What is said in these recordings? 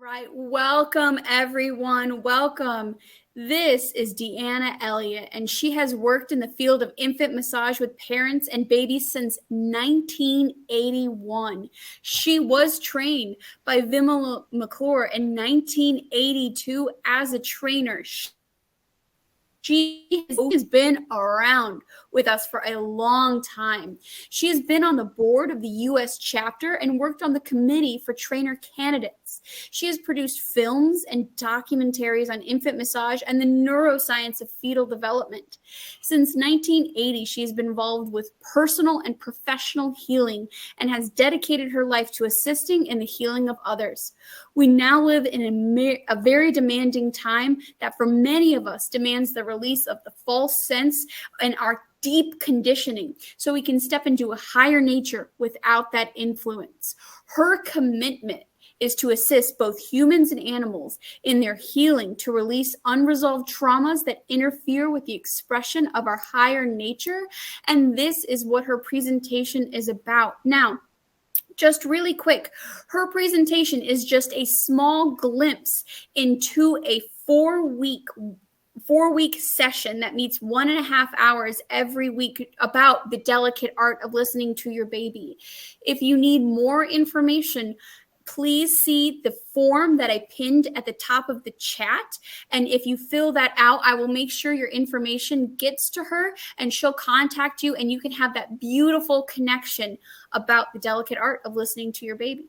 Right. Welcome, everyone. Welcome. This is DeAnna Elliott, and she has worked in the field of infant massage with parents and babies since 1981. She was trained by Vimala McClure in 1982 as a trainer. She has been around with us for a long time. She has been on the board of the U.S. chapter and worked on the committee for trainer candidates. She has produced films and documentaries on infant massage and the neuroscience of fetal development. Since 1980, she has been involved with personal and professional healing and has dedicated her life to assisting in the healing of others. We now live in a very demanding time that for many of us demands the release of the false sense and our deep conditioning so we can step into a higher nature without that influence. Her commitment is to assist both humans and animals in their healing to release unresolved traumas that interfere with the expression of our higher nature. And this is what her presentation is about. Now, just really quick, her presentation is just a small glimpse into a four-week session that meets 1.5 hours every week about the delicate art of listening to your baby. If you need more information, please see the form that I pinned at the top of the chat. And if you fill that out, I will make sure your information gets to her and she'll contact you and you can have that beautiful connection about the delicate art of listening to your baby.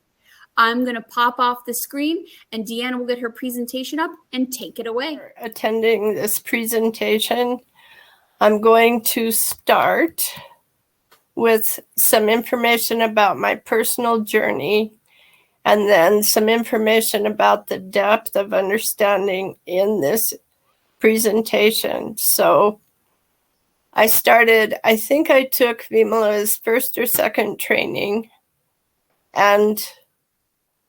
I'm going to pop off the screen and DeAnna will get her presentation up and take it away. Attending this presentation, I'm going to start with some information about my personal journey and then some information about the depth of understanding in this presentation. So I think I took Vimala's first or second training and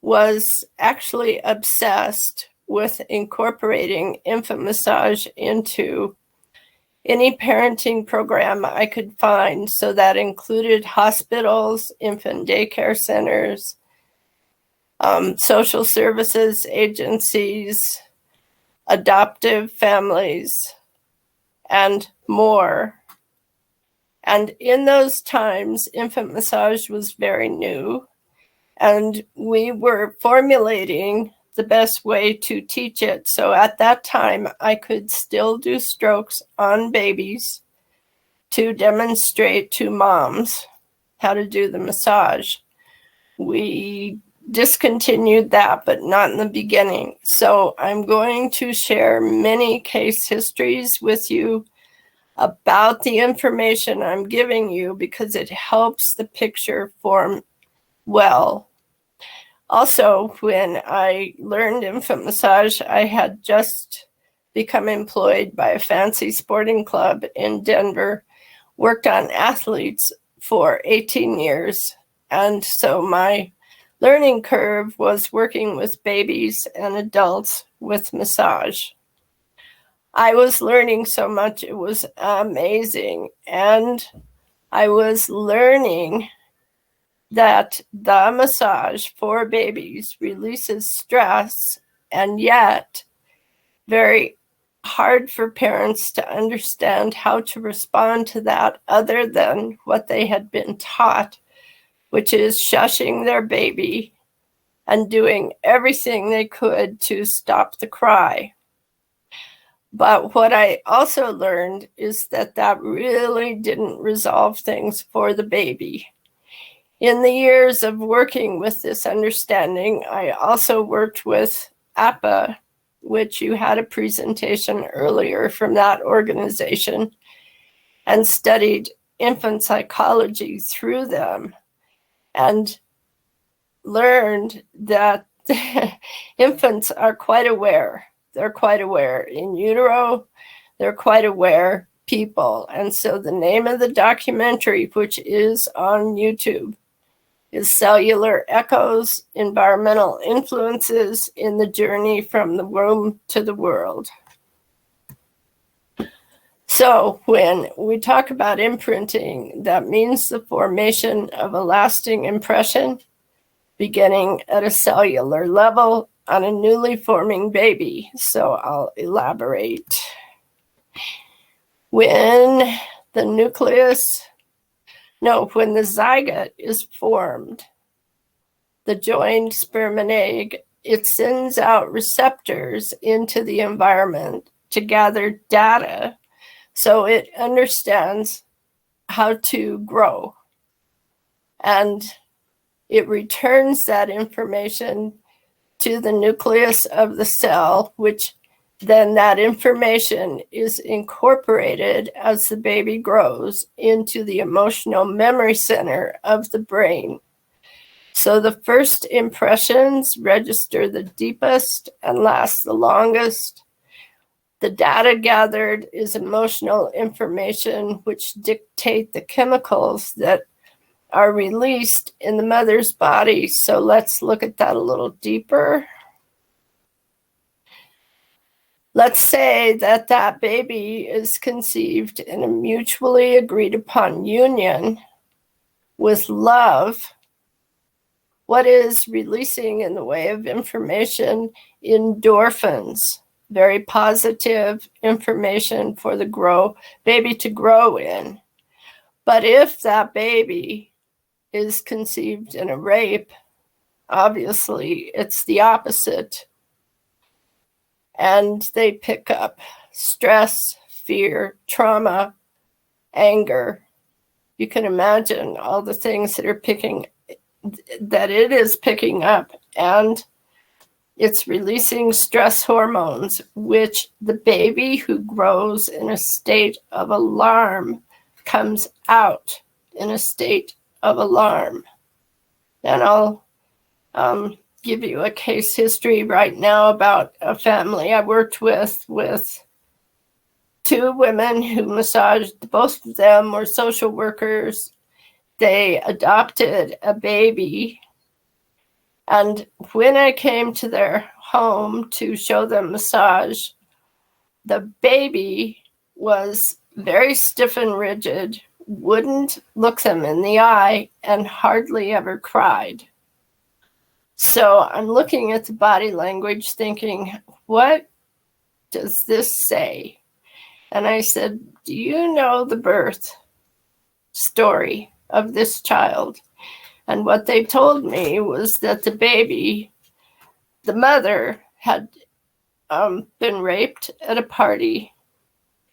was actually obsessed with incorporating infant massage into any parenting program I could find. So that included hospitals, infant daycare centers, social services agencies, adoptive families, and more. And in those times, infant massage was very new, and we were formulating the best way to teach it. So at that time, I could still do strokes on babies to demonstrate to moms how to do the massage. We discontinued that, but not in the beginning. So I'm going to share many case histories with you about the information I'm giving you because it helps the picture form well. Also, when I learned infant massage, I had just become employed by a fancy sporting club in Denver, worked on athletes for 18 years. And so my learning curve was working with babies and adults with massage. I was learning so much, it was amazing. And I was learning that the massage for babies releases stress, and yet very hard for parents to understand how to respond to that other than what they had been taught, which is shushing their baby and doing everything they could to stop the cry. But what I also learned is that that really didn't resolve things for the baby. In the years of working with this understanding, I also worked with APA, which you had a presentation earlier from that organization, and studied infant psychology through them and learned that infants are quite aware. They're quite aware in utero. They're quite aware people. And so the name of the documentary, which is on YouTube, is Cellular Echoes, Environmental Influences in the Journey from the Womb to the World. So when we talk about imprinting, that means the formation of a lasting impression beginning at a cellular level on a newly forming baby, so I'll elaborate. When the zygote is formed, the joined sperm and egg, it sends out receptors into the environment to gather data so it understands how to grow. And it returns that information to the nucleus of the cell, which then that information is incorporated as the baby grows into the emotional memory center of the brain. So the first impressions register the deepest and last the longest. The data gathered is emotional information which dictate the chemicals that are released in the mother's body. So let's look at that a little deeper. Let's say that that baby is conceived in a mutually agreed upon union with love. What is releasing in the way of information? Endorphins, very positive information for the baby to grow in. But if that baby is conceived in a rape, obviously it's the opposite. And they pick up stress, fear, trauma, anger. You can imagine all the things that it is picking up, and it's releasing stress hormones, which the baby who grows in a state of alarm comes out in a state of alarm. And I'll give you a case history right now about a family I worked with two women who massaged. Both of them were social workers. They adopted a baby. And when I came to their home to show them massage, the baby was very stiff and rigid, wouldn't look them in the eye, and hardly ever cried. So I'm looking at the body language thinking, what does this say? And I said, do you know the birth story of this child? And what they told me was that the baby, the mother, had been raped at a party,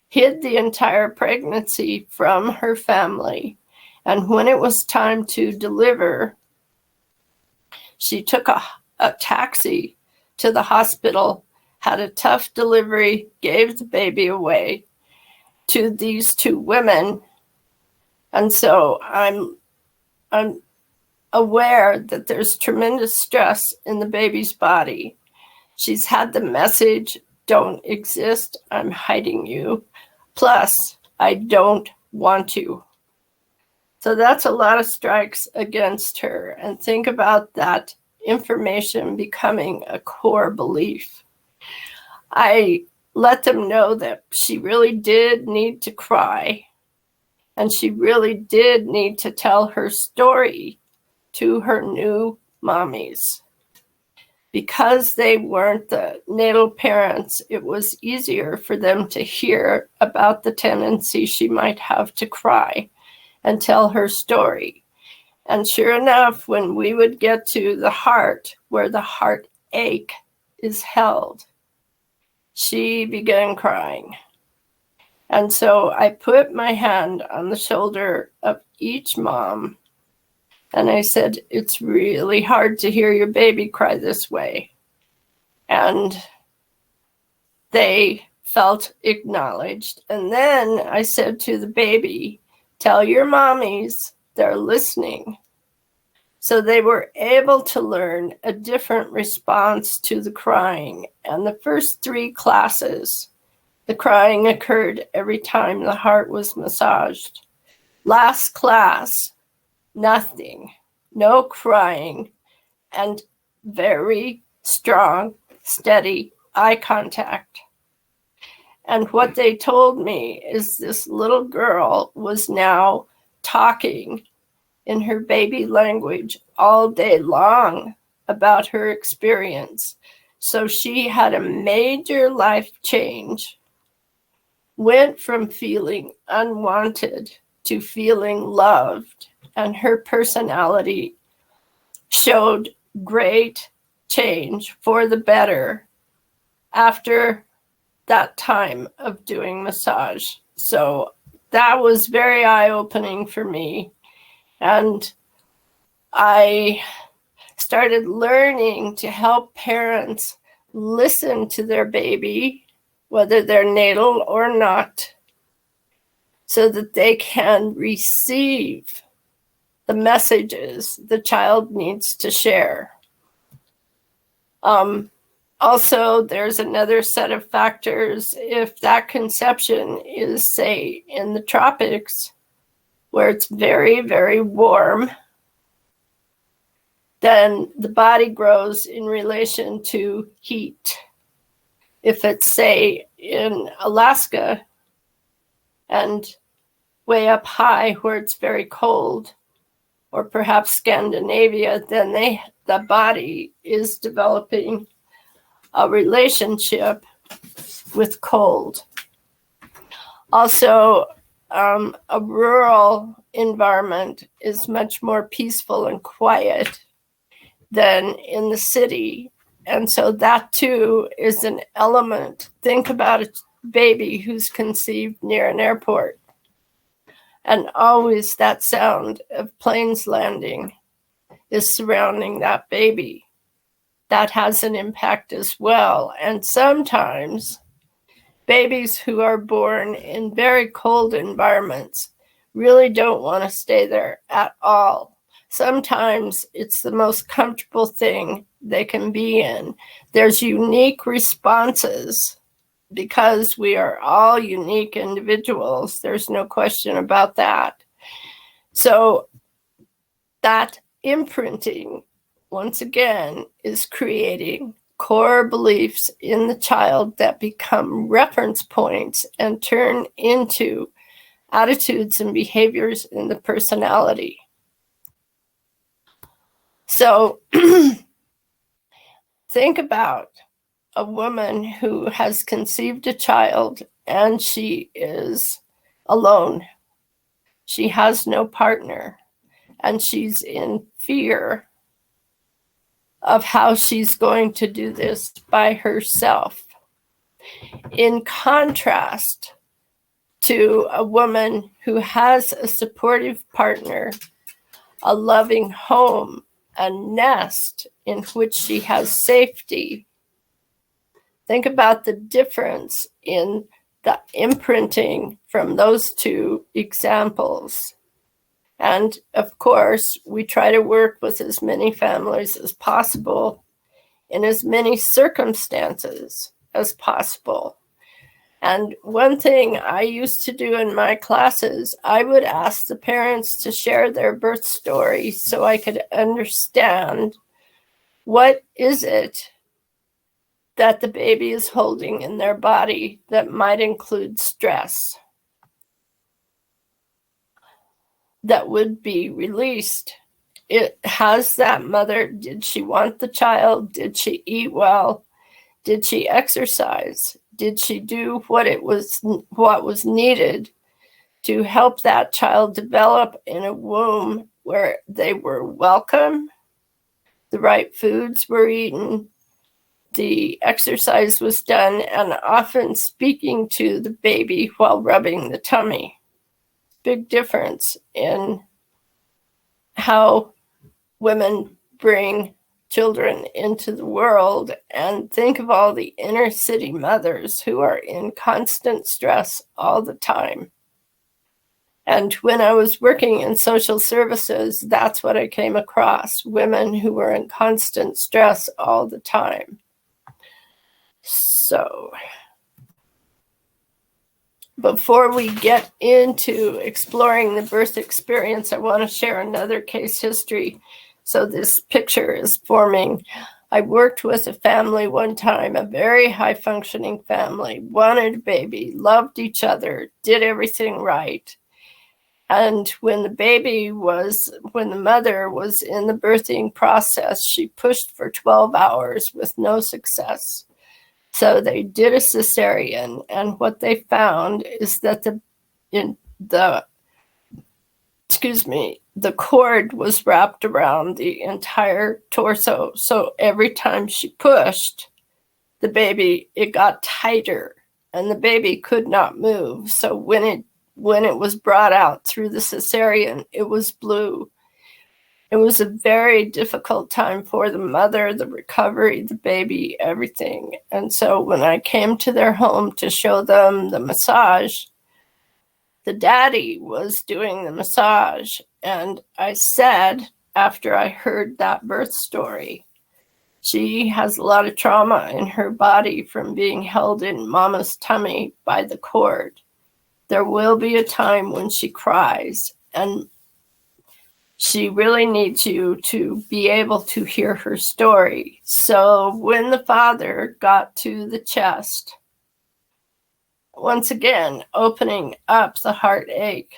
hid the entire pregnancy from her family, and when it was time to deliver, she took a taxi to the hospital, had a tough delivery, gave the baby away to these two women. And so I'm aware that there's tremendous stress in the baby's body. She's had the message, don't exist, I'm hiding you. Plus, I don't want to. So that's a lot of strikes against her. And think about that information becoming a core belief. I let them know that she really did need to cry. And she really did need to tell her story to her new mommies. Because they weren't the natal parents, it was easier for them to hear about the tendency she might have to cry and tell her story. And sure enough, when we would get to the heart, where the heartache is held, she began crying. And so I put my hand on the shoulder of each mom, and I said, it's really hard to hear your baby cry this way. And they felt acknowledged. And then I said to the baby, tell your mommies they're listening. So they were able to learn a different response to the crying. And the first 3 classes, the crying occurred every time the heart was massaged. Last class, nothing, no crying, and very strong, steady eye contact. And what they told me is this little girl was now talking in her baby language all day long about her experience. So she had a major life change, went from feeling unwanted to feeling loved, and her personality showed great change for the better after that time of doing massage. So that was very eye-opening for me. And I started learning to help parents listen to their baby, whether they're natal or not, so that they can receive the messages the child needs to share. Also, there's another set of factors. If that conception is, say, in the tropics, where it's very, very warm, then the body grows in relation to heat. If it's, say, in Alaska and way up high where it's very cold, or perhaps Scandinavia, then the body is developing a relationship with cold. Also, a rural environment is much more peaceful and quiet than in the city. And so that too is an element. Think about a baby who's conceived near an airport. And always that sound of planes landing is surrounding that baby. That has an impact as well. And sometimes babies who are born in very cold environments really don't want to stay there at all. Sometimes it's the most comfortable thing they can be in. There's unique responses because we are all unique individuals. There's no question about that. So that imprinting, once again, is creating core beliefs in the child that become reference points and turn into attitudes and behaviors in the personality. So think about a woman who has conceived a child and she is alone. She has no partner and she's in fear of how she's going to do this by herself. In contrast to a woman who has a supportive partner, a loving home, a nest in which she has safety. Think about the difference in the imprinting from those two examples. And of course, we try to work with as many families as possible in as many circumstances as possible. And one thing I used to do in my classes, I would ask the parents to share their birth story so I could understand what is it that the baby is holding in their body that might include stress that would be released. It has that mother, did she want the child? Did she eat well? Did she exercise? Did she do what was needed to help that child develop in a womb where they were welcome, the right foods were eaten, the exercise was done, and often speaking to the baby while rubbing the tummy. Big difference in how women bring children into the world. And think of all the inner city mothers who are in constant stress all the time. And when I was working in social services, that's what I came across, women who were in constant stress all the time. So before we get into exploring the birth experience, I want to share another case history. So this picture is forming. I worked with a family one time, a very high-functioning family, wanted a baby, loved each other, did everything right. And when the mother was in the birthing process, she pushed for 12 hours with no success. So they did a cesarean, and what they found is that the cord was wrapped around the entire torso. So every time she pushed the baby, it got tighter, and the baby could not move. So when it was brought out through the cesarean, it was blue. It was a very difficult time for the mother, the recovery, the baby, everything. And so when I came to their home to show them the massage, the daddy was doing the massage. And I said, after I heard that birth story, she has a lot of trauma in her body from being held in mama's tummy by the cord. There will be a time when she cries, and she really needs you to be able to hear her story. So when the father got to the chest, once again, opening up the heartache,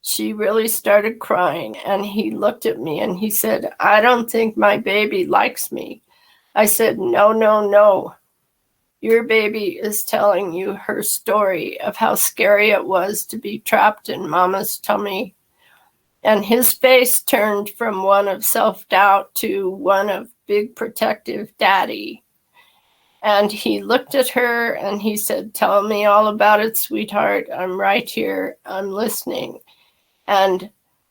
she really started crying, and he looked at me and he said, "I don't think my baby likes me." I said, "No, no, no. Your baby is telling you her story of how scary it was to be trapped in mama's tummy." And his face turned from one of self-doubt to one of big protective daddy. And he looked at her and he said, "Tell me all about it, sweetheart. I'm right here. I'm listening." And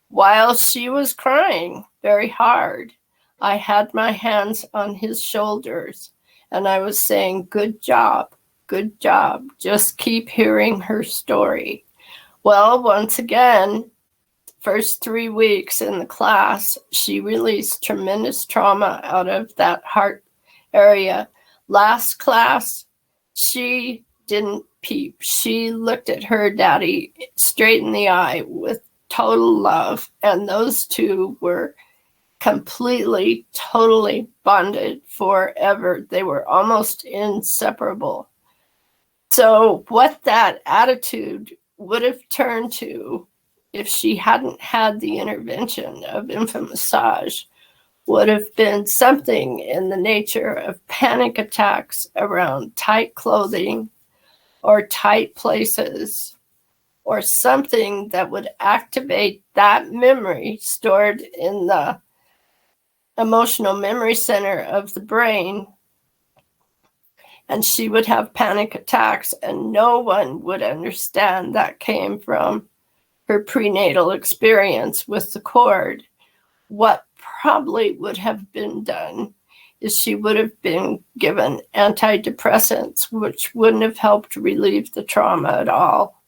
while she was crying very hard, I had my hands on his shoulders and I was saying, "Good job, good job. Just keep hearing her story." Well, once again, first 3 weeks in the class, she released tremendous trauma out of that heart area. Last class, she didn't peep. She looked at her daddy straight in the eye with total love, and those two were completely, totally bonded forever. They were almost inseparable. So what that attitude would have turned to if she hadn't had the intervention of infant massage would have been something in the nature of panic attacks around tight clothing or tight places, or something that would activate that memory stored in the emotional memory center of the brain. And she would have panic attacks, and no one would understand that came from her prenatal experience with the cord. What probably would have been done is she would have been given antidepressants, which wouldn't have helped relieve the trauma at all.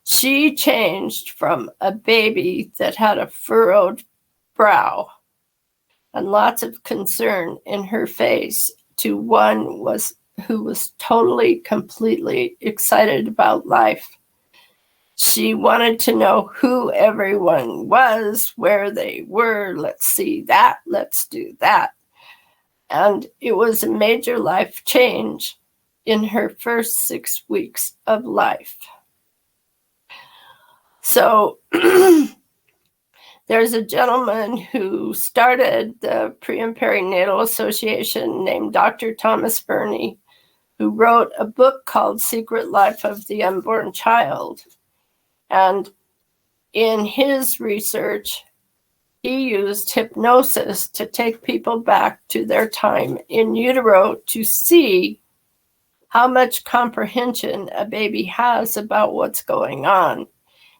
She changed from a baby that had a furrowed brow and lots of concern in her face to one who was totally, completely excited about life. She wanted to know who everyone was, where they were. Let's see that. Let's do that. And it was a major life change in her first 6 weeks of life. So there's a gentleman who started the Pre and Perinatal Association named Dr. Thomas Burney, who wrote a book called Secret Life of the Unborn Child. And in his research, he used hypnosis to take people back to their time in utero to see how much comprehension a baby has about what's going on.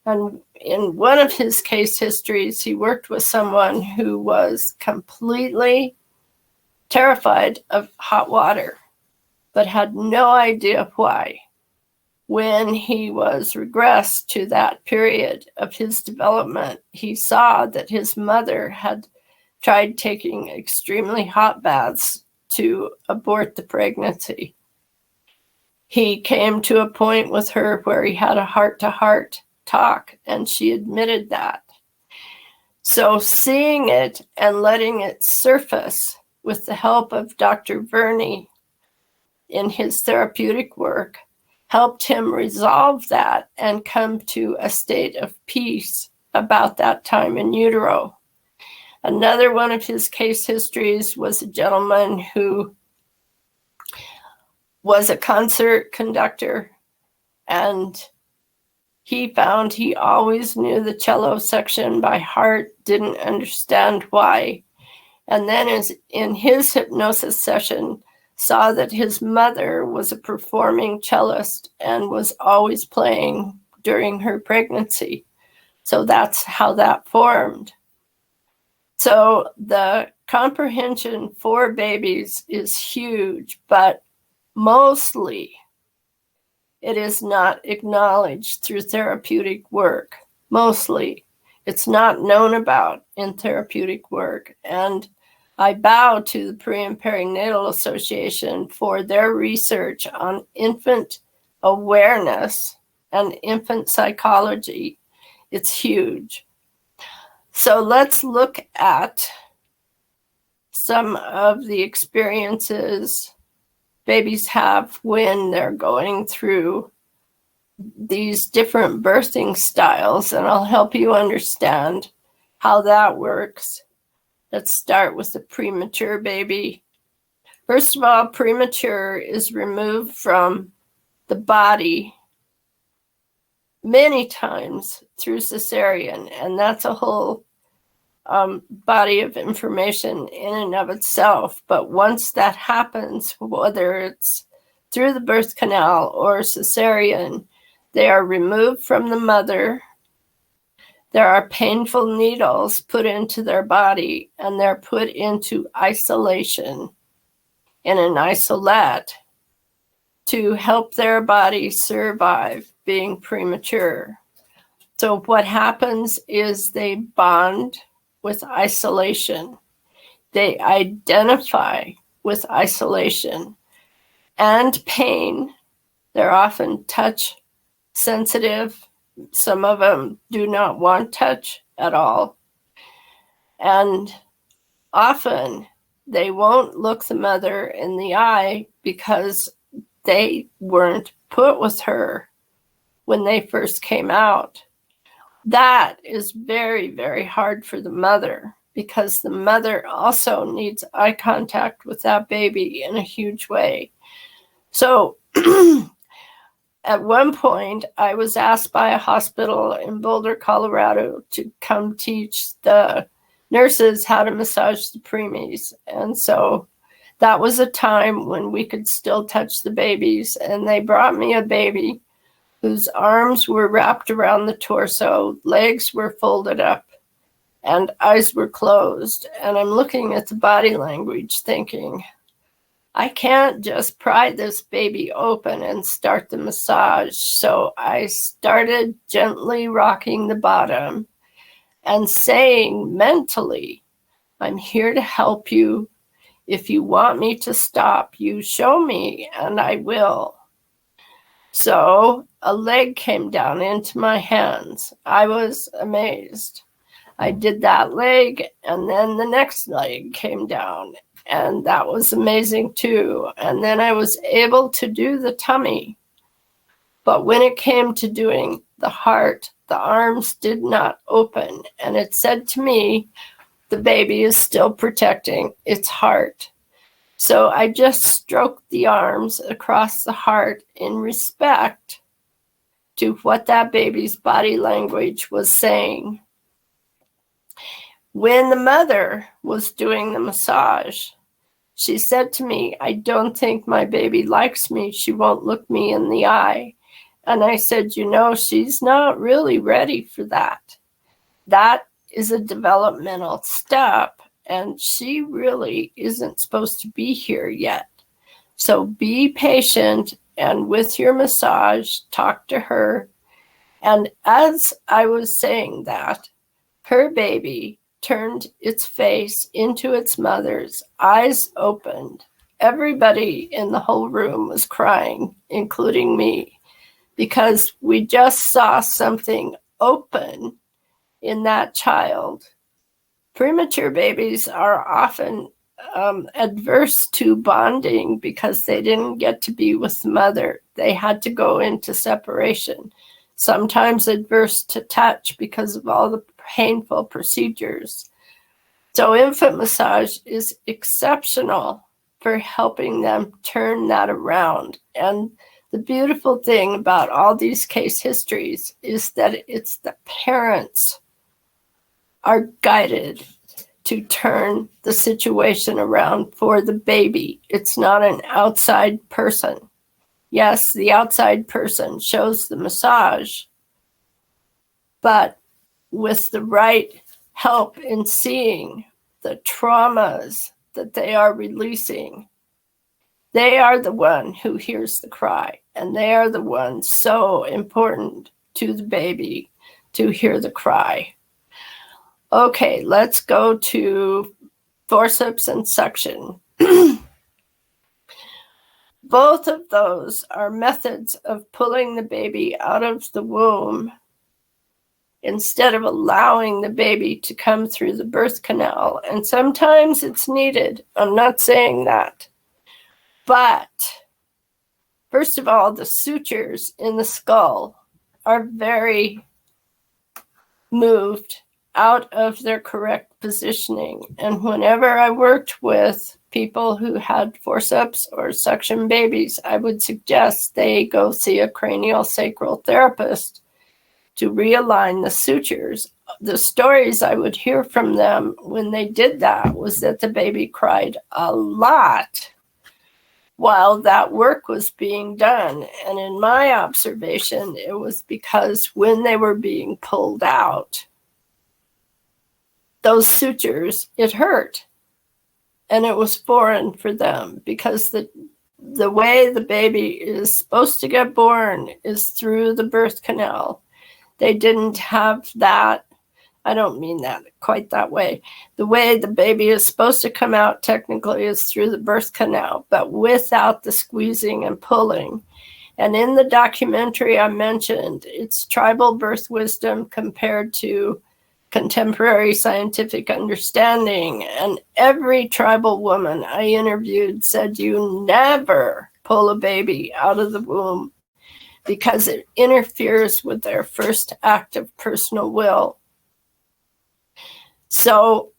And in one of his case histories, he worked with someone who was completely terrified of hot water, but had no idea why. When he was regressed to that period of his development, he saw that his mother had tried taking extremely hot baths to abort the pregnancy. He came to a point with her where he had a heart-to-heart talk, and she admitted that. So seeing it and letting it surface with the help of Dr. Burney in his therapeutic work helped him resolve that and come to a state of peace about that time in utero. Another one of his case histories was a gentleman who was a concert conductor, and he found he always knew the cello section by heart, didn't understand why. And then in his hypnosis session, saw that his mother was a performing cellist and was always playing during her pregnancy. So that's how that formed. So the comprehension for babies is huge, but mostly it is not acknowledged through therapeutic work. Mostly it's not known about in therapeutic work. And I bow to the Pre and Perinatal Association for their research on infant awareness and infant psychology. It's huge. So let's look at some of the experiences babies have when they're going through these different birthing styles, and I'll help you understand how that works. Let's start with the premature baby. First of all, premature is removed from the body many times through cesarean, and that's a whole body of information in and of itself. But once that happens, whether it's through the birth canal or cesarean, they are removed from the mother. There are painful needles put into their body, and they're put into isolation in an isolette to help their body survive being premature. So what happens is they bond with isolation. They identify with isolation and pain. They're often touch sensitive. Some of them do not want touch at all. And often they won't look the mother in the eye because they weren't put with her when they first came out. That is very, very hard for the mother because the mother also needs eye contact with that baby in a huge way. So at one point, I was asked by a hospital in Boulder, Colorado, to come teach the nurses how to massage the preemies. And so that was a time when we could still touch the babies. And they brought me a baby whose arms were wrapped around the torso, legs were folded up, and eyes were closed. And I'm looking at the body language thinking, I can't just pry this baby open and start the massage. So I started gently rocking the bottom and saying mentally, I'm here to help you. If you want me to stop, you show me and I will. So a leg came down into my hands. I was amazed. I did that leg, and then the next leg came down, and that was amazing too. And then I was able to do the tummy. But when it came to doing the heart, the arms did not open. And it said to me, the baby is still protecting its heart. So I just stroked the arms across the heart in respect to what that baby's body language was saying. When the mother was doing the massage, she said to me, I don't think my baby likes me. She won't look me in the eye. And I said, she's not really ready for that. That is a developmental step, and she really isn't supposed to be here yet. So be patient, and with your massage, talk to her. And as I was saying that, her baby turned its face into its mother's, eyes opened. Everybody in the whole room was crying, including me, because we just saw something open in that child. Premature babies are often adverse to bonding because they didn't get to be with the mother. They had to go into separation. sometimes adverse to touch because of all the painful procedures. So infant massage is exceptional for helping them turn that around. And the beautiful thing about all these case histories is that it's the parents are guided to turn the situation around for the baby. It's not an outside person. Yes, the outside person shows the massage, but with the right help in seeing the traumas that they are releasing, they are the one who hears the cry, and they are the one so important to the baby to hear the cry. Okay, let's go to forceps and suction. Both of those are methods of pulling the baby out of the womb instead of allowing the baby to come through the birth canal. And sometimes it's needed. I'm not saying that. But first of all, the sutures in the skull are very moved out of their correct positioning. And whenever I worked with people who had forceps or suction babies, I would suggest they go see a cranial sacral therapist to realign the sutures. The stories I would hear from them when they did that was that the baby cried a lot while that work was being done. And in my observation, it was because when they were being pulled out, those sutures, it hurt. And it was foreign for them because the way the baby is supposed to get born is through the birth canal. They didn't have that. I don't mean that quite that way. The way the baby is supposed to come out technically is through the birth canal, but without the squeezing and pulling. And in the documentary I mentioned, it's tribal birth wisdom compared to contemporary scientific understanding. And every tribal woman I interviewed said you never pull a baby out of the womb because it interferes with their first act of personal will. So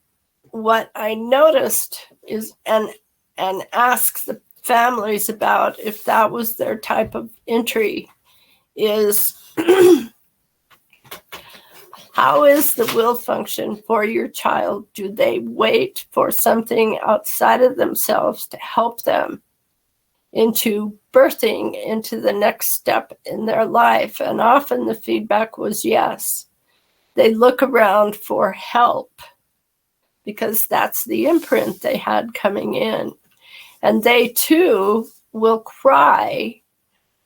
what I noticed is, and asked the families about if that was their type of entry, is how is the will function for your child? Do they wait for something outside of themselves to help them into birthing into the next step in their life? And often the feedback was yes. They look around for help because that's the imprint they had coming in. And they too will cry,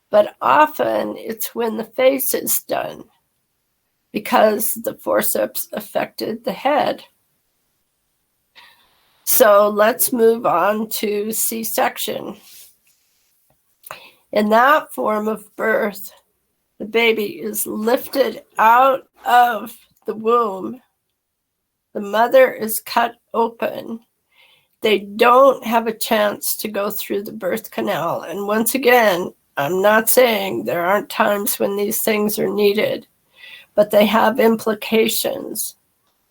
but often it's when the face is done because the forceps affected the head. So let's move on to C-section. In that form of birth, the baby is lifted out of the womb. The mother is cut open. They don't have a chance to go through the birth canal. And once again, I'm not saying there aren't times when these things are needed, but they have implications.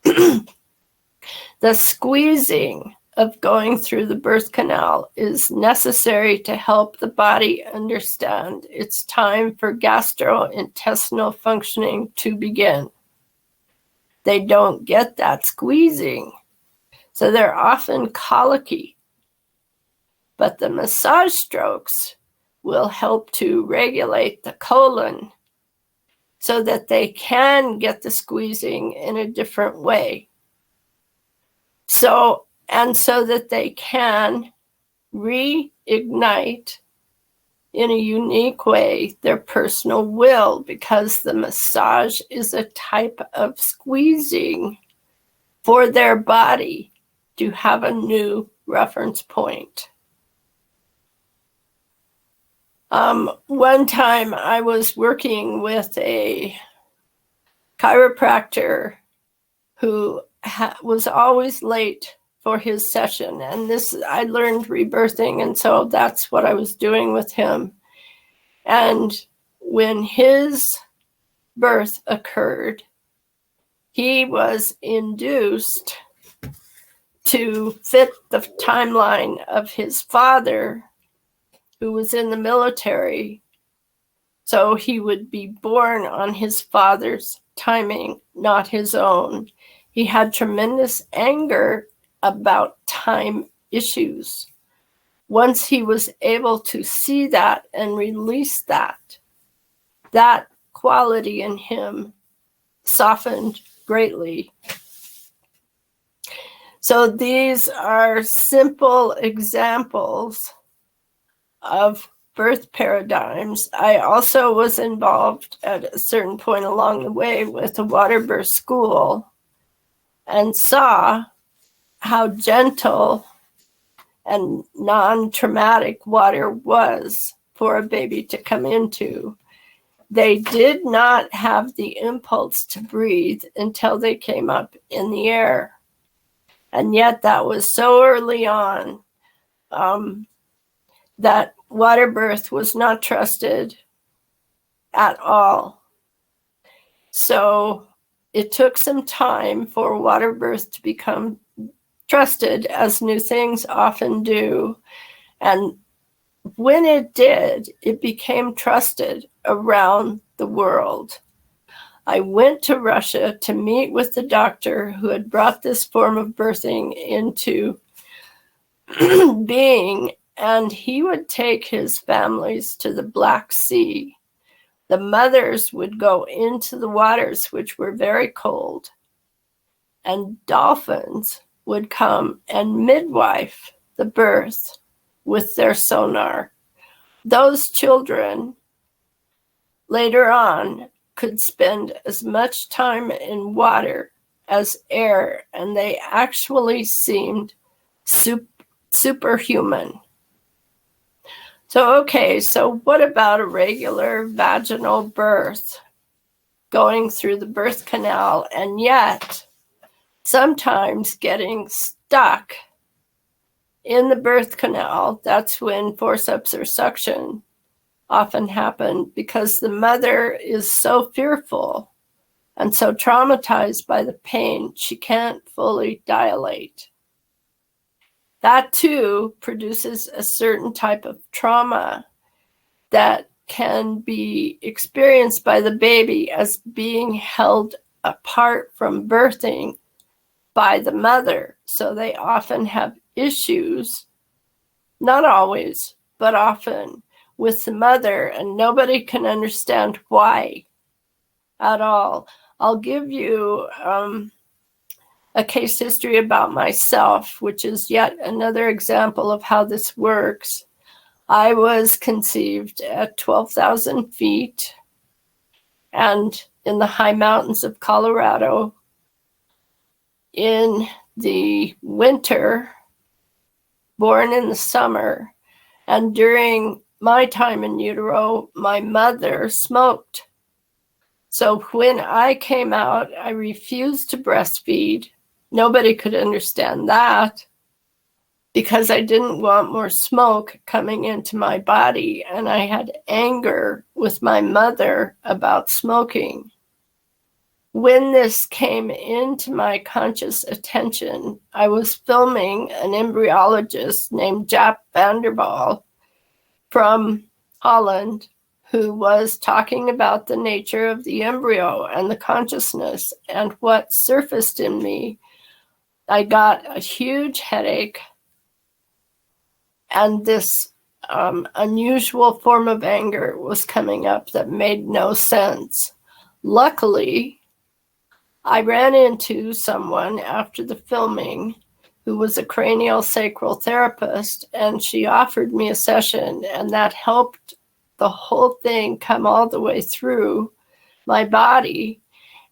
The squeezing of going through the birth canal is necessary to help the body understand it's time for gastrointestinal functioning to begin. They don't get that squeezing, so they're often colicky. But the massage strokes will help to regulate the colon so that they can get the squeezing in a different way. So that they can reignite in a unique way their personal will, because the massage is a type of squeezing for their body to have a new reference point. One time I was working with a chiropractor who was always late for his session. And I learned rebirthing, and so that's what I was doing with him. And when his birth occurred, he was induced to fit the timeline of his father, who was in the military. So he would be born on his father's timing, not his own. He had tremendous anger about time issues. Once he was able to see that and release that, that quality in him softened greatly. So these are simple examples of birth paradigms. I also was involved at a certain point along the way with a water birth school and saw how gentle and non-traumatic water was for a baby to come into. They did not have the impulse to breathe until they came up in the air. And yet that was so early on that water birth was not trusted at all. So it took some time for water birth to become trusted, as new things often do. And when it did, it became trusted around the world. I went to Russia to meet with the doctor who had brought this form of birthing into being, and he would take his families to the Black Sea. The mothers would go into the waters, which were very cold, and dolphins would come and midwife the birth with their sonar. Those children later on could spend as much time in water as air, and they actually seemed superhuman. So, okay, so what about a regular vaginal birth going through the birth canal and yet sometimes getting stuck in the birth canal? That's when forceps or suction often happen because the mother is so fearful and so traumatized by the pain, she can't fully dilate. That too produces a certain type of trauma that can be experienced by the baby as being held apart from birthing by the mother. So they often have issues, not always, but often, with the mother, and nobody can understand why at all. I'll give you a case history about myself, which is yet another example of how this works. I was conceived at 12,000 feet and in the high mountains of Colorado in the winter, born in the summer. And during my time in utero, my mother smoked. So when I came out, I refused to breastfeed. Nobody could understand that because I didn't want more smoke coming into my body. And I had anger with my mother about smoking. When this came into my conscious attention, I was filming an embryologist named Jaap van der Waal from Holland, who was talking about the nature of the embryo and the consciousness. And what surfaced in me, I got a huge headache and this unusual form of anger was coming up that made no sense. Luckily, I ran into someone after the filming who was a cranial sacral therapist, and she offered me a session, and that helped the whole thing come all the way through my body.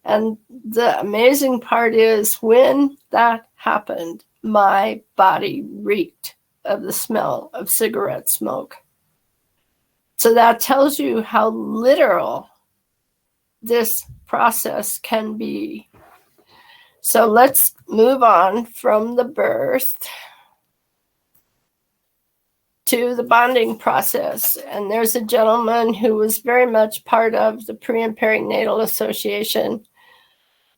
And the amazing part is when that happened, my body reeked of the smell of cigarette smoke. So that tells you how literal this process can be. So let's move on from the birth. to the bonding process. And there's a gentleman who was very much part of the Pre and Perinatal Association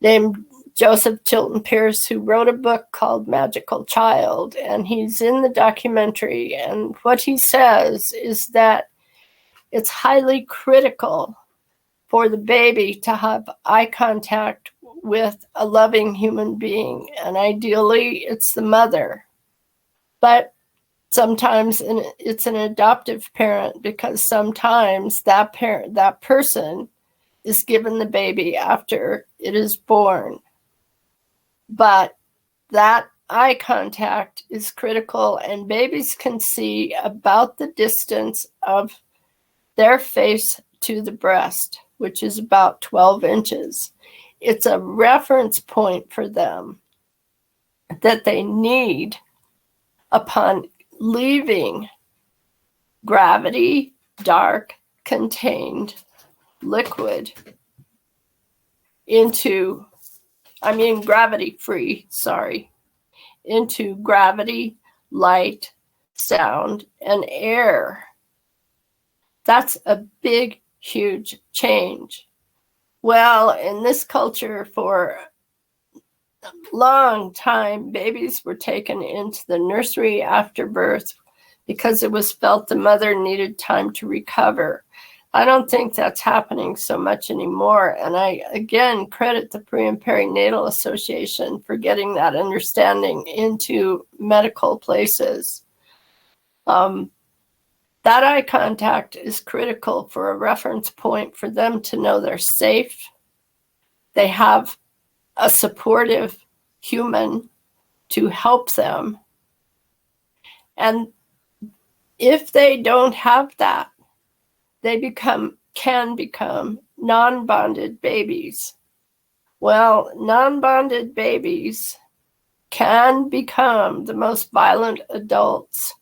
named Joseph Chilton Pierce, who wrote a book called Magical Child. And he's in the documentary. And what he says is that it's highly critical for the baby to have eye contact with a loving human being. And ideally, it's the mother. But sometimes it's an adoptive parent, because sometimes that person is given the baby after it is born. But that eye contact is critical, and babies can see about the distance of their face to the breast, which is about 12 inches. It's a reference point for them that they need upon leaving gravity, dark, contained liquid into, gravity free, into gravity, light, sound, and air. That's a big, huge change. Well, in this culture, for a long time, babies were taken into the nursery after birth because it was felt the mother needed time to recover. I don't think that's happening so much anymore. And I, again, credit the Pre and Perinatal Association for getting that understanding into medical places. That eye contact is critical for a reference point for them to know they're safe. They have a supportive human to help them. And if they don't have that, they can become non-bonded babies. Well, non-bonded babies can become the most violent adults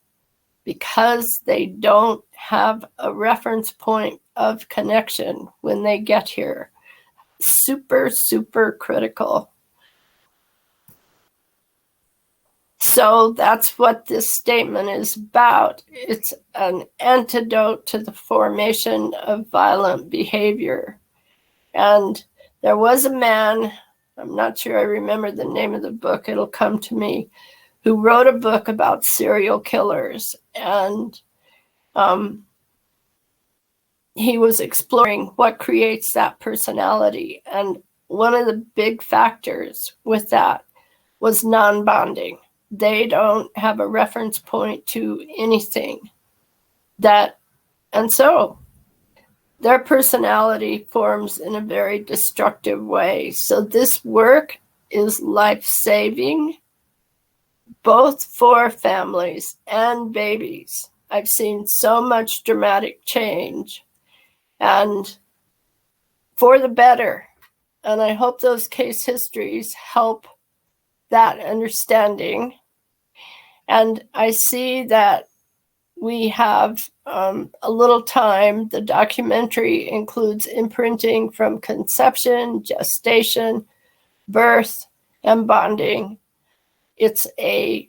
because they don't have a reference point of connection when they get here. Super, super critical. So that's what this statement is about. It's an antidote to the formation of violent behavior. And there was a man, I'm not sure I remember the name of the book, it'll come to me, who wrote a book about serial killers. And he was exploring what creates that personality. And one of the big factors with that was non-bonding. They don't have a reference point to anything. And so their personality forms in a very destructive way. So this work is life-saving, both for families and babies. I've seen so much dramatic change, and for the better. And I hope those case histories help that understanding. And I see that we have a little time. The documentary includes imprinting from conception, gestation, birth, and bonding. It's a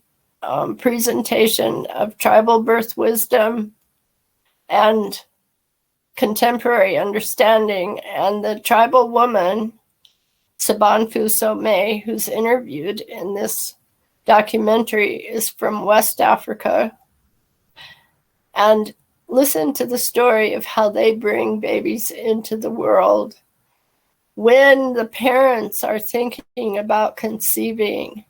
presentation of tribal birth wisdom and contemporary understanding. And the tribal woman, Sabanfu Somé, who's interviewed in this documentary, is from West Africa. And listen to the story of how they bring babies into the world. When the parents are thinking about conceiving,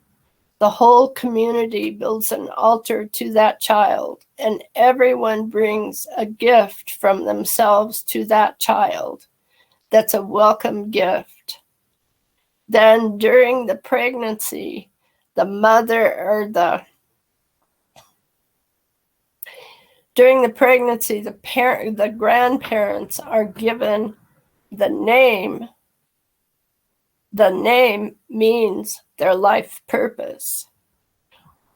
the whole community builds an altar to that child, and everyone brings a gift from themselves to that child. That's a welcome gift. Then during the pregnancy, during the pregnancy, the grandparents are given the name. The name means their life purpose.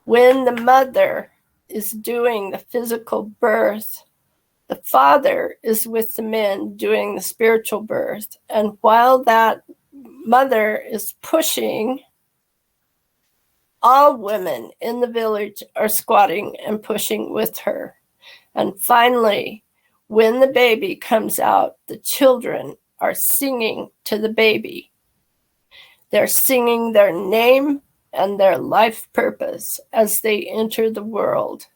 When the mother is doing the physical birth, the father is with the men doing the spiritual birth. And while that mother is pushing, all women in the village are squatting and pushing with her. And finally, when the baby comes out, the children are singing to the baby. They're singing their name and their life purpose as they enter the world.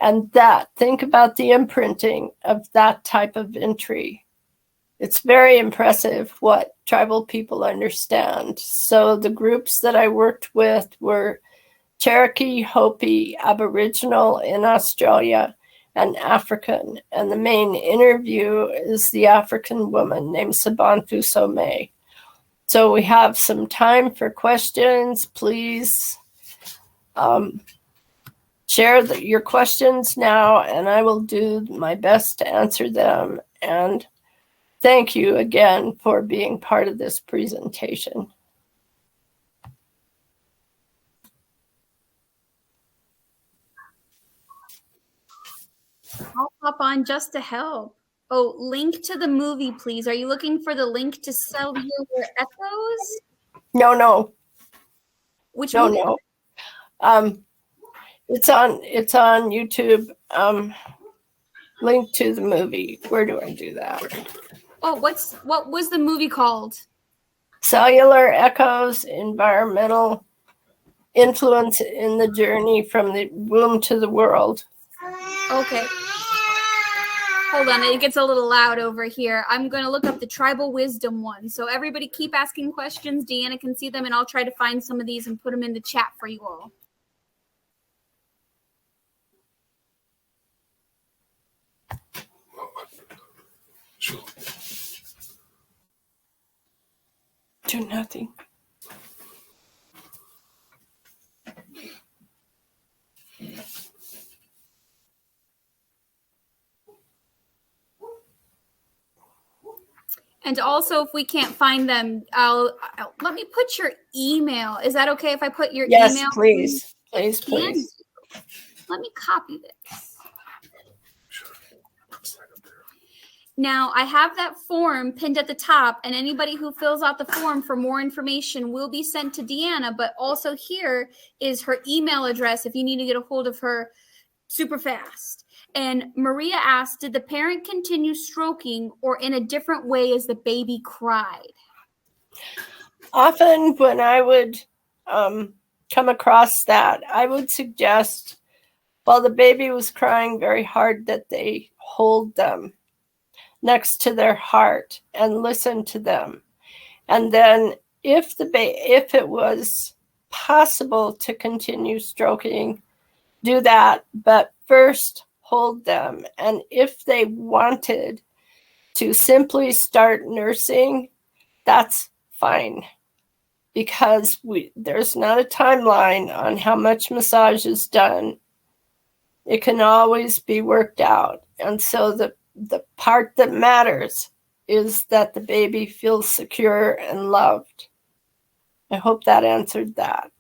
And think about the imprinting of that type of entry. It's very impressive what tribal people understand. So the groups that I worked with were Cherokee, Hopi, Aboriginal in Australia, and African. And the main interview is the African woman named Sabantu Somé. So we have some time for questions. Please share your questions now, and I will do my best to answer them. And thank you again for being part of this presentation. I'll hop on just to help. Oh, link to the movie, please. Are you looking for the link to Cellular Echoes? No. Which movie? No. It's on YouTube. Link to the movie. Where do I do that? Oh, what was the movie called? Cellular Echoes, Environmental Influence in the Journey from the Womb to the World. Okay. Hold on, it gets a little loud over here. I'm going to look up the tribal wisdom one. So everybody keep asking questions. DeAnna can see them, and I'll try to find some of these and put them in the chat for you all. Do nothing. And also, if we can't find them, I'll let me put your email. Is that okay if I put your email? Yes, please. Please. Let me copy this. Now, I have that form pinned at the top, and anybody who fills out the form for more information will be sent to DeAnna, but also here is her email address if you need to get a hold of her super fast. And Maria asked, did the parent continue stroking or in a different way as the baby cried? Often when I would come across that, I would suggest while the baby was crying very hard that they hold them next to their heart and listen to them. And then if it was possible to continue stroking, do that, but first hold them. And if they wanted to simply start nursing, that's fine, because there's not a timeline on how much massage is done. It can always be worked out. And so the part that matters is that the baby feels secure and loved. I hope that answered that.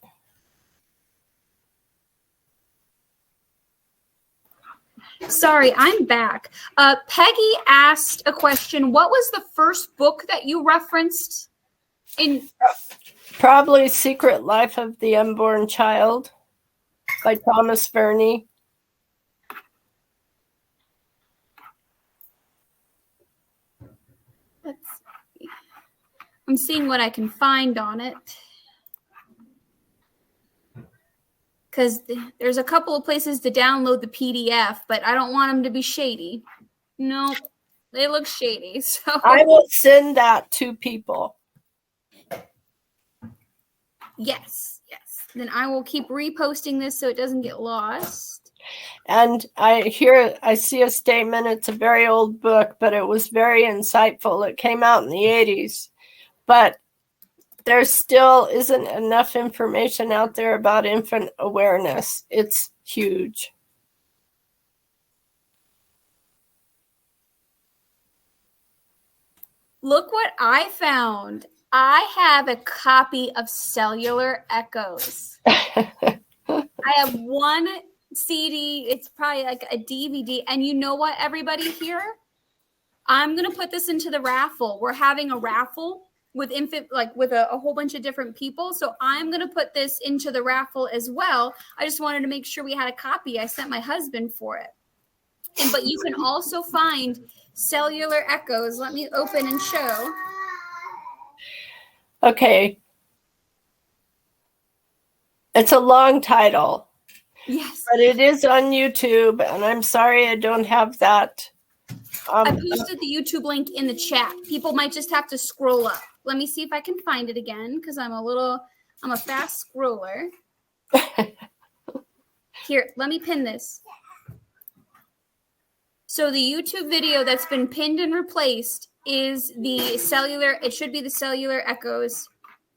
Sorry, I'm back. Peggy asked a question. What was the first book that you referenced? Probably Secret Life of the Unborn Child by Thomas Verney. I'm seeing what I can find on it. Because there's a couple of places to download the PDF, but I don't want them to be shady. No, they look shady. So I will send that to people. Yes. Then I will keep reposting this so it doesn't get lost. And I see a statement. It's a very old book, but it was very insightful. It came out in the 80s, but there still isn't enough information out there about infant awareness. It's huge. Look what I found. I have a copy of Cellular Echoes. I have one CD. It's probably like a DVD. And you know what, everybody here? I'm going to put this into the raffle. We're having a raffle with a whole bunch of different people. So I'm going to put this into the raffle as well. I just wanted to make sure we had a copy. I sent my husband for it. But you can also find cellular echoes. Let me open and show. Okay. It's a long title. Yes. But it is on YouTube, and I'm sorry I don't have that. I posted the YouTube link in the chat. People might just have to scroll up. Let me see if I can find it again, because I'm a fast scroller. Here, let me pin this. So the YouTube video that's been pinned and replaced is it should be the Cellular Echoes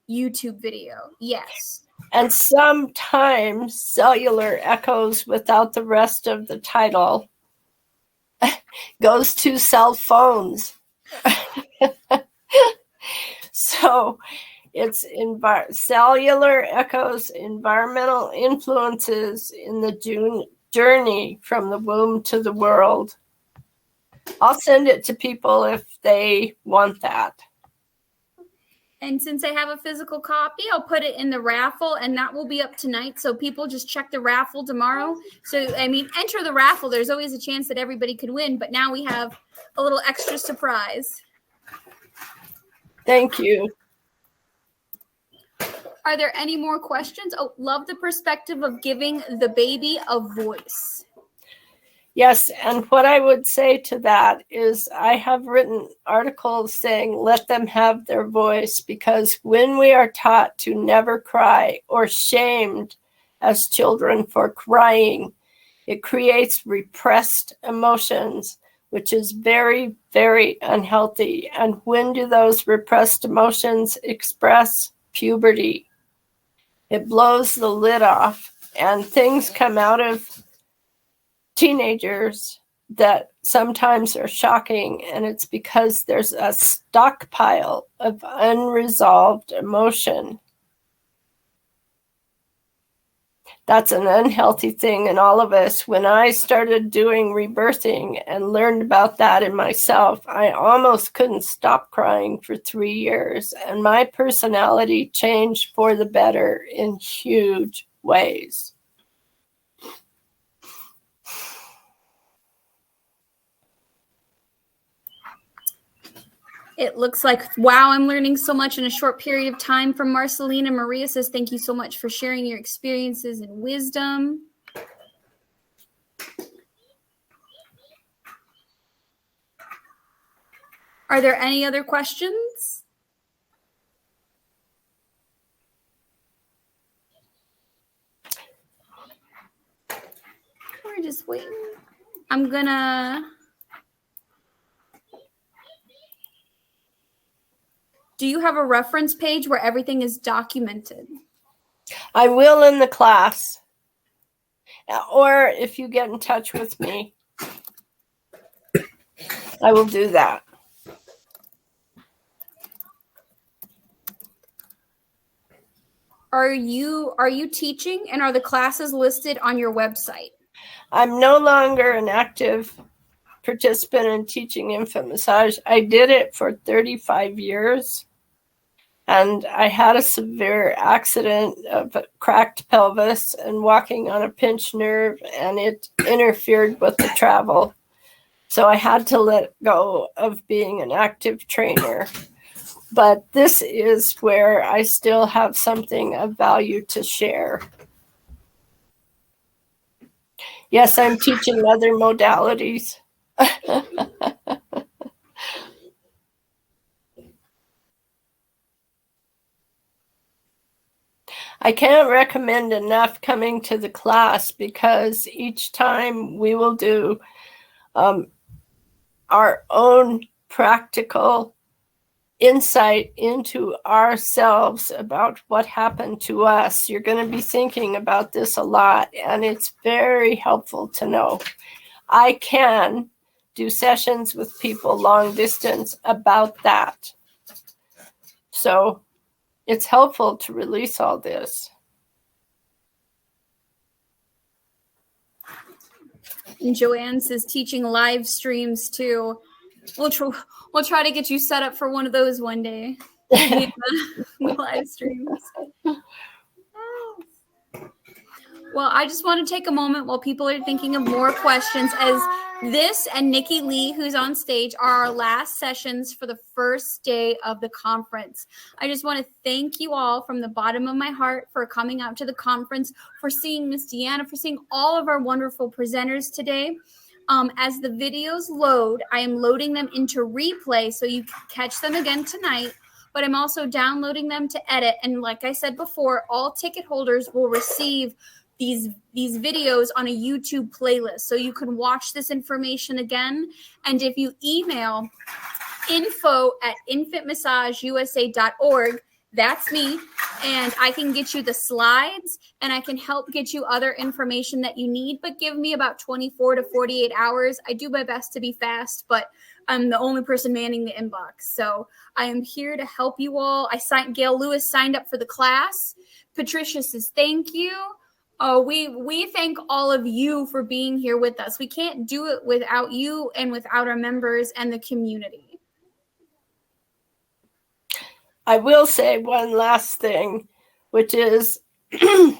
YouTube video. Yes. And sometimes cellular echoes without the rest of the title goes to cell phones. So it's cellular echoes, environmental influences in the journey from the womb to the world. I'll send it to people if they want that. And since I have a physical copy, I'll put it in the raffle, and that will be up tonight. So people just check the raffle tomorrow. So, I mean, enter the raffle. There's always a chance that everybody could win, but now we have a little extra surprise. Thank you. Are there any more questions? Oh, love the perspective of giving the baby a voice. Yes, and what I would say to that is I have written articles saying let them have their voice, because when we are taught to never cry or shamed as children for crying, it creates repressed emotions, which is very, very unhealthy. And when do those repressed emotions express? Puberty. It blows the lid off, and things come out of teenagers that sometimes are shocking, and it's because there's a stockpile of unresolved emotion. That's an unhealthy thing in all of us. When I started doing rebirthing and learned about that in myself, I almost couldn't stop crying for 3 years, and my personality changed for the better in huge ways. It looks like, wow, I'm learning so much in a short period of time. From Marcelina, Maria says, thank you so much for sharing your experiences and wisdom. Are there any other questions? We're just waiting. I'm gonna... Do you have a reference page where everything is documented? I will in the class. Or if you get in touch with me, I will do that. Are you teaching, and are the classes listed on your website? I'm no longer an active participant in teaching infant massage. I did it for 35 years. And I had a severe accident of a cracked pelvis and walking on a pinched nerve, and it interfered with the travel. So I had to let go of being an active trainer. But this is where I still have something of value to share. Yes, I'm teaching other modalities. I can't recommend enough coming to the class, because each time we will do our own practical insight into ourselves about what happened to us. You're going to be thinking about this a lot, and it's very helpful to know. I can do sessions with people long distance about that. So it's helpful to release all this. And Joanne says teaching live streams too. We'll try to get you set up for one of those one day. The live streams. Well, I just want to take a moment while people are thinking of more questions. As This and Nikki Lee, who's on stage, are our last sessions for the first day of the conference. I just want to thank you all from the bottom of my heart for coming out to the conference, for seeing Miss DeAnna, for seeing all of our wonderful presenters today. As the videos load, I am loading them into replay so you can catch them again tonight, but I'm also downloading them to edit. And like I said before, all ticket holders will receive these videos on a YouTube playlist. So you can watch this information again. And if you email info@infantmassageusa.org, that's me, and I can get you the slides and I can help get you other information that you need, but give me about 24 to 48 hours. I do my best to be fast, but I'm the only person manning the inbox. So I am here to help you all. Gail Lewis signed up for the class. Patricia says, thank you. Oh, we thank all of you for being here with us. We can't do it without you and without our members and the community. I will say one last thing, which is I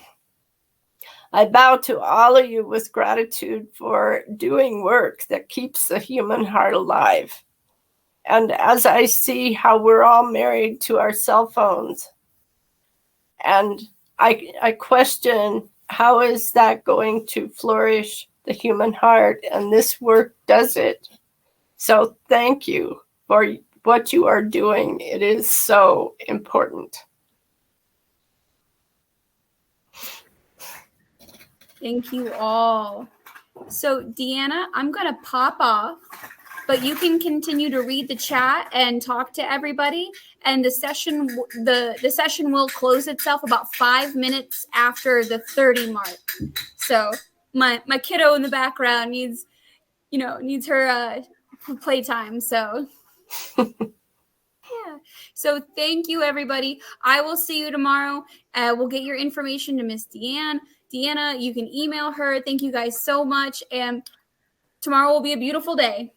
bow to all of you with gratitude for doing work that keeps the human heart alive. And as I see how we're all married to our cell phones, and I question, how is that going to flourish the human heart? And this work does it. So thank you for what you are doing. It is so important. Thank you all. So DeAnna, I'm going to pop off, but you can continue to read the chat and talk to everybody. And the session will close itself about 5 minutes after the 30 mark. So my kiddo in the background needs her playtime. So yeah. So thank you, everybody. I will see you tomorrow. We'll get your information to Miss DeAnna. DeAnna, you can email her. Thank you guys so much. And tomorrow will be a beautiful day.